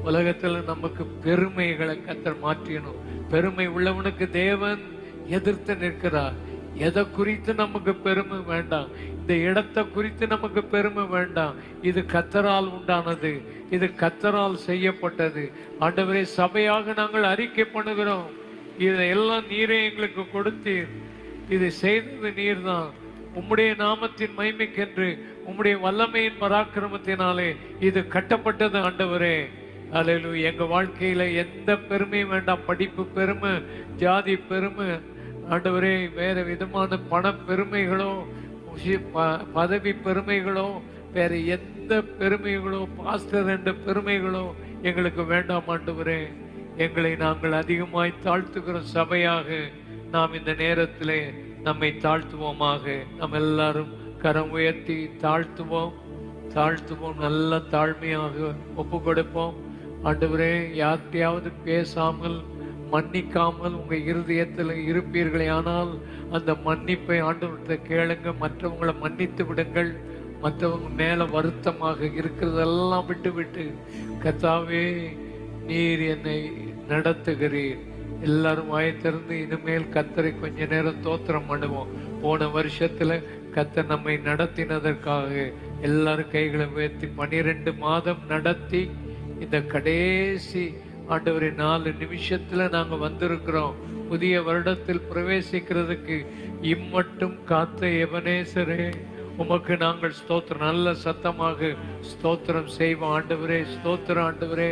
உலகத்துல நமக்கு பெருமைகளை கத்தர் மாற்றியணும். பெருமை உள்ளவனுக்கு தேவன் எதிர்த்து நிற்கிறார். எதை குறித்து நமக்கு பெருமை வேண்டாம். இந்த இடத்தை குறித்து நமக்கு பெருமை வேண்டாம். இது கத்தரால் உண்டானது, இது கத்தரால் செய்யப்பட்டது. ஆண்டவரே, சபையாக நாங்கள் அறிக்கை பண்ணுகிறோம், இதையெல்லாம் நீரே எங்களுக்கு கொடுத்தீர், இது செய்தது நீர்தான். உம்முடைய நாமத்தின் மகிமைக்கென்று உம்முடைய வல்லமையின் பராக்கிரமத்தினாலே இது கட்டப்பட்டது ஆண்டவரே. அல்லேலூயா. எங்க வாழ்க்கையில எந்த பெருமையும் வேண்டாம். படிப்பு பெருமை, ஜாதி பெருமை ஆண்டவரே, வேற விதமான பண பெருமைகளோ, பதவி பெருமைகளோ, வேற எந்த பெருமைகளோ, பாஸ்டர் என்ற பெருமைகளோ எங்களுக்கு வேண்டாம் ஆண்டவரே. எங்களை நாங்கள் அதிகமாய் தாழ்த்துகிற சபையாக நாம் இந்த நேரத்திலே நம்மை தாழ்த்துவோமாக. நம்ம எல்லாரும் கரம் உயர்த்தி தாழ்த்துவோம், நல்ல தாழ்மையாக ஒப்பு கொடுப்போம். ஆண்டவரே, யார்கிட்டையாவது பேசாமல் மன்னிக்காமல் உங்க இருதயத்தில் இருப்பீர்களே ஆனால் அந்த மன்னிப்பை ஆண்டவர்கிட்ட கேளுங்க. மற்றவங்களை மன்னித்து விடுங்கள். மற்றவங்க மேல வருத்தமாக இருக்கிறதெல்லாம் விட்டு விட்டு, கர்த்தாவே நீர் என்னை நடத்துகிறீர். எல்லாரும் வாயத்திறந்து இனிமேல் கத்தரை கொஞ்ச நேரம் தோத்திரம் பண்ணுவோம். போன வருஷத்துல கத்தர் நம்மை நடத்தினதற்காக எல்லாரும் கைகளை உயர்த்தி 12 மாதம் நடத்தி இந்த கடைசி ஆண்டவரே 4 நிமிஷத்துல நாங்க வந்திருக்கிறோம். புதிய வருடத்தில் பிரவேசிக்கிறதுக்கு இம்மட்டும் காத்த எபனேசரே, உமக்கு நாங்கள் ஸ்தோத்திரம், நல்ல சத்தமாக ஸ்தோத்திரம் செய்வோம். ஆண்டவரே, ஸ்தோத்திரம் ஆண்டவரே.